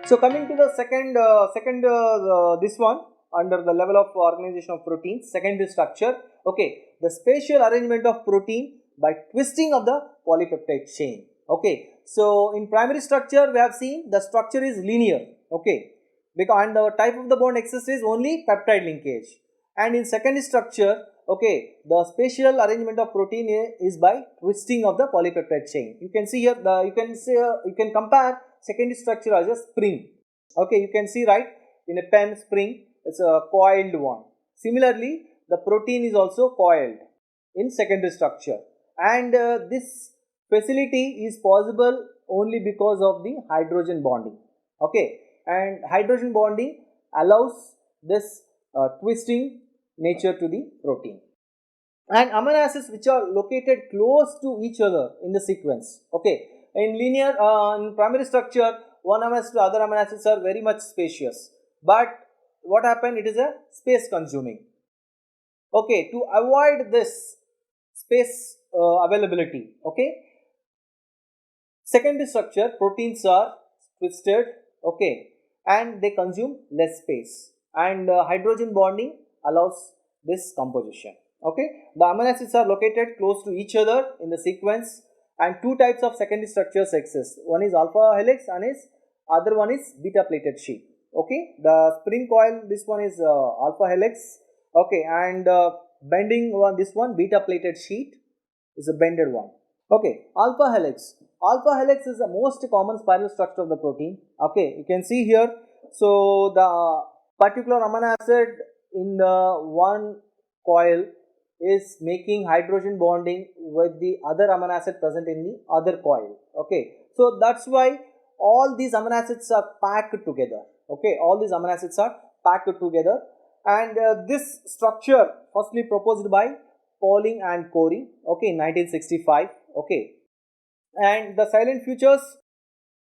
So coming to the this one under the level of organization of proteins, secondary structure. Okay, the spatial arrangement of protein by twisting of the polypeptide chain. Okay, so in primary structure we have seen the structure is linear. Okay, because and the type of the bond exists is only peptide linkage. And in secondary structure, okay, the spatial arrangement of protein is by twisting of the polypeptide chain. You can see here you can compare secondary structure as a spring. Okay, you can see right in a pen spring, it's a coiled one. Similarly, the protein is also coiled in secondary structure, and this facility is possible only because of the hydrogen bonding. Okay, and hydrogen bonding allows this twisting nature to the protein. And amino acids which are located close to each other in the sequence. Okay, in linear in primary structure, one amino acid to other amino acids are very much spacious, but what happened, it is a space consuming. Okay, to avoid this space availability, okay, secondary structure proteins are twisted, okay, and they consume less space, and hydrogen bonding allows this composition. Okay, the amino acids are located close to each other in the sequence, and two types of secondary structures exist. One is alpha helix and other one is beta plated sheet. Okay, the spring coil, this one is alpha helix. Okay, and bending one, this one beta plated sheet is a bended one. Okay, alpha helix. Alpha helix is the most common spiral structure of the protein. Okay, you can see here. So the particular amino acid in the one coil is making hydrogen bonding with the other amino acid present in the other coil. Okay, so that's why all these amino acids are packed together. Okay, all these amino acids are packed together, and this structure firstly proposed by Pauling and Corey, okay, in 1965. Okay, and the silent features,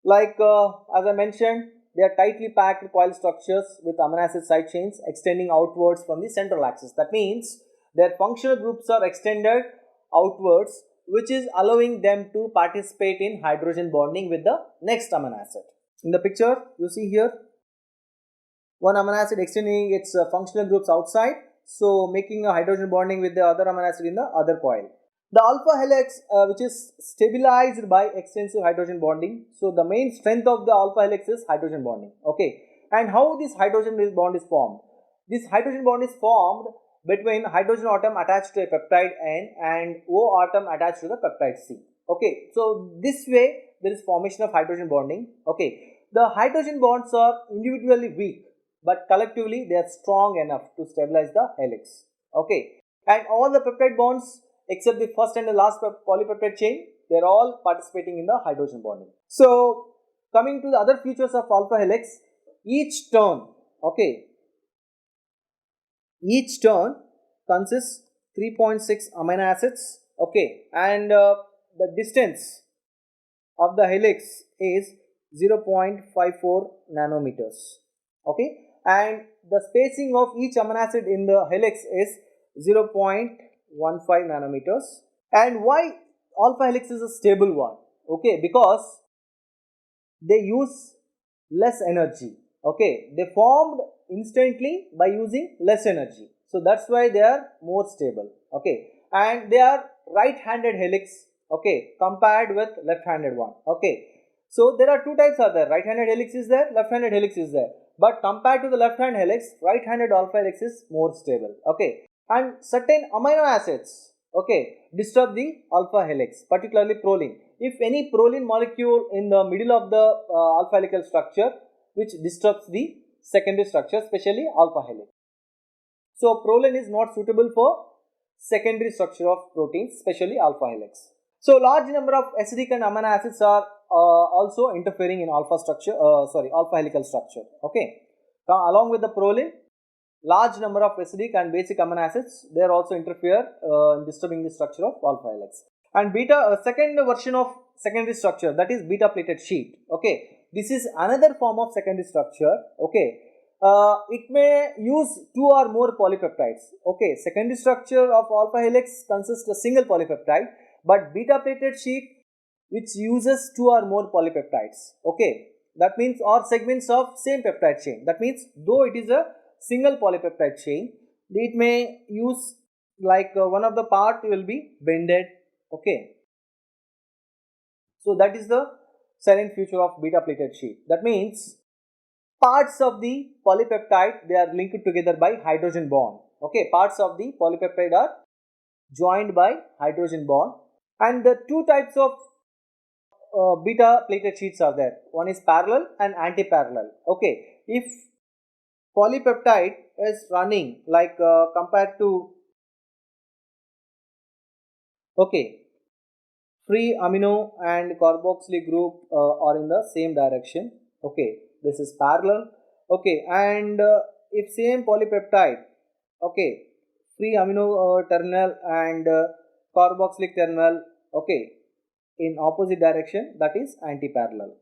like as I mentioned, they are tightly packed coil structures with amino acid side chains extending outwards from the central axis. That means their functional groups are extended outwards, which is allowing them to participate in hydrogen bonding with the next amino acid. In the picture you see here, one amino acid extending its functional groups outside, so making a hydrogen bonding with the other amino acid in the other coil. The alpha helix, which is stabilized by extensive hydrogen bonding. So the main strength of the alpha helix is hydrogen bonding. Okay, and how this hydrogen bond is formed? This hydrogen bond is formed between hydrogen atom attached to a peptide N and O atom attached to the peptide C. Okay, so this way there is formation of hydrogen bonding. Okay, the hydrogen bonds are individually weak, but collectively they are strong enough to stabilize the helix. Okay, and all the peptide bonds except the first and the last polypeptide chain, they are all participating in the hydrogen bonding. So coming to the other features of alpha helix, each turn, okay, each turn consists 3.6 amino acids, okay, and the distance of the helix is 0.54 nanometers, okay, and the spacing of each amino acid in the helix is 0.15 nanometers. And why alpha helix is a stable one? Okay, because they use less energy. Okay, they formed instantly by using less energy, so that's why they are more stable. Okay, and they are right-handed helix, okay, compared with left-handed one. Okay, so there are two types are there, right-handed helix is there, left-handed helix is there, but compared to the left-hand helix, right-handed alpha helix is more stable. Okay, and certain amino acids, okay, disturb the alpha helix, particularly proline. If any proline molecule in the middle of the alpha helical structure which disturbs the secondary structure, especially alpha helix. So proline is not suitable for secondary structure of proteins, especially alpha helix. So large number of acidic and amino acids are also interfering in alpha helical structure. Okay, along with the proline, large number of acidic and basic amino acids, they are also interfere in disturbing the structure of alpha helix. And beta, second version of secondary structure, that is beta plated sheet. Okay, this is another form of secondary structure. Okay, it may use two or more polypeptides. Okay, secondary structure of alpha helix consists of a single polypeptide, but beta plated sheet which uses two or more polypeptides. Okay, that means, or segments of same peptide chain. That means though it is a single polypeptide chain, it may use like one of the part will be bended. Okay, so that is the silent feature of beta pleated sheet. That means parts of the polypeptide, they are linked together by hydrogen bond. Okay, parts of the polypeptide are joined by hydrogen bond, and the two types of beta pleated sheets are there. One is parallel and anti-parallel. Okay, if polypeptide is running like compared to, okay, free amino and carboxylic group are in the same direction. Okay, this is parallel. Okay, and if same polypeptide, okay, free amino terminal and carboxylic terminal, okay, in opposite direction, that is anti-parallel.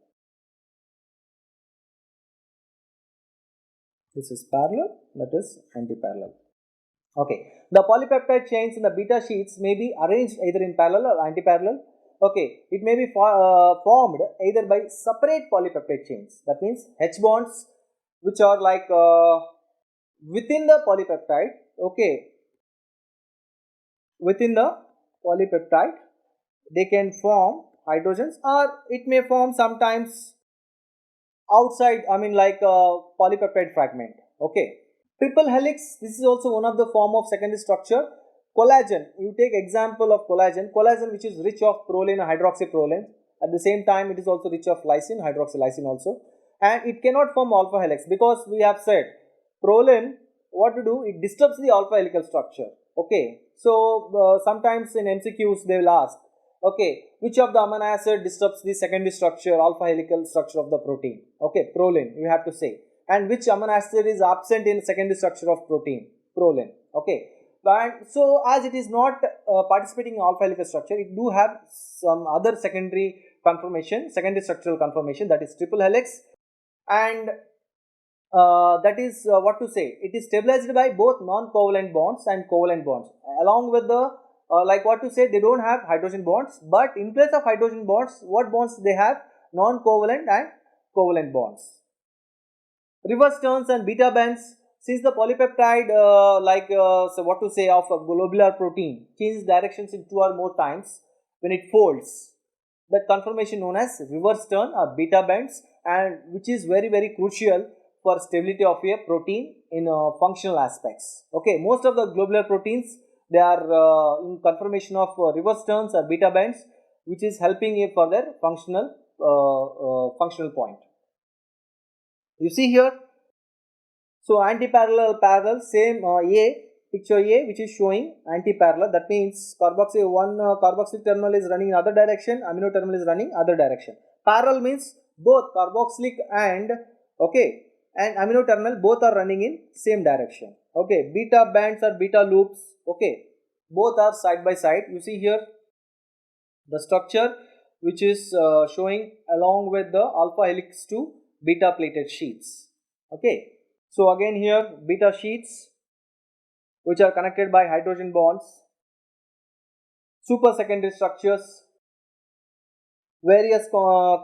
This is parallel, that is anti-parallel. Okay, the polypeptide chains in the beta sheets may be arranged either in parallel or anti-parallel. Okay, it may be formed either by separate polypeptide chains. That means H bonds, which are like within the polypeptide. Okay, within the polypeptide, they can form hydrogens, or it may form sometimes outside, I mean like a polypeptide fragment. Okay, triple helix, this is also one of the form of secondary structure. Collagen, you take example of collagen which is rich of proline and hydroxyproline. At the same time, it is also rich of lysine, hydroxylysine also, and it cannot form alpha helix because we have said proline, what to do, it disturbs the alpha helical structure. Okay, so sometimes in MCQs they will ask, okay, which of the amino acid disturbs the secondary structure, alpha helical structure of the protein? Okay, proline, you have to say. And which amino acid is absent in secondary structure of protein? Proline. Okay, but so as it is not participating in alpha helical structure, it do have some other secondary conformation, secondary structural conformation, that is triple helix, and that is what to say, it is stabilized by both non-covalent bonds and covalent bonds, along with the like what to say, they don't have hydrogen bonds, but in place of hydrogen bonds, what bonds they have? Non-covalent and covalent bonds. Reverse turns and beta bends, since the polypeptide so what to say, of a globular protein changes directions in 2 or more times when it folds, that conformation known as reverse turn or beta bends, and which is very crucial for stability of a protein in functional aspects. Okay, most of the globular proteins, they are in conformation of reverse turns or beta bends, which is helping for their functional point. You see here, so anti-parallel, parallel, same picture A, which is showing anti-parallel. That means carboxylic terminal is running in other direction, amino terminal is running other direction. Parallel means both carboxylic and amino terminal both are running in same direction. Okay, beta bands or beta loops, okay, both are side by side. You see here the structure which is showing along with the alpha helix to beta plated sheets. Okay, so again here beta sheets which are connected by hydrogen bonds, super secondary structures, various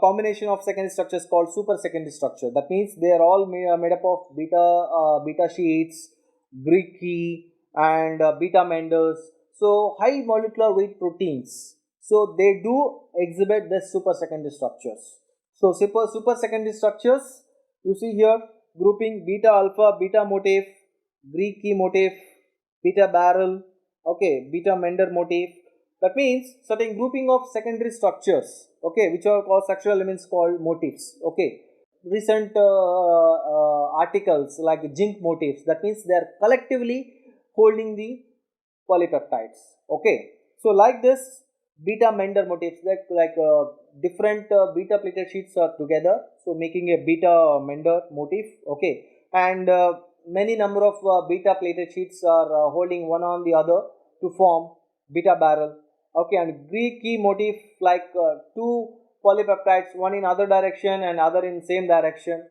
combination of secondary structures called super secondary structure. That means they are all made up of beta sheets, Greek key, and beta members. So high molecular weight proteins, so they do exhibit the super secondary structures. So super secondary structures, you see here grouping beta alpha, beta motif, Greek key motif, beta barrel, okay, beta Mender motif. That means certain grouping of secondary structures, okay, which are called structural elements called motifs. Okay, recent articles like zinc motifs, that means they are collectively holding the polypeptides. Okay, so like this beta Mender motifs, like different beta pleated sheets are together, so making a beta Mender motif. Okay, and many number of beta plated sheets are holding one on the other to form beta barrel. Okay, and Greek key motif, like two polypeptides, one in other direction and other in same direction.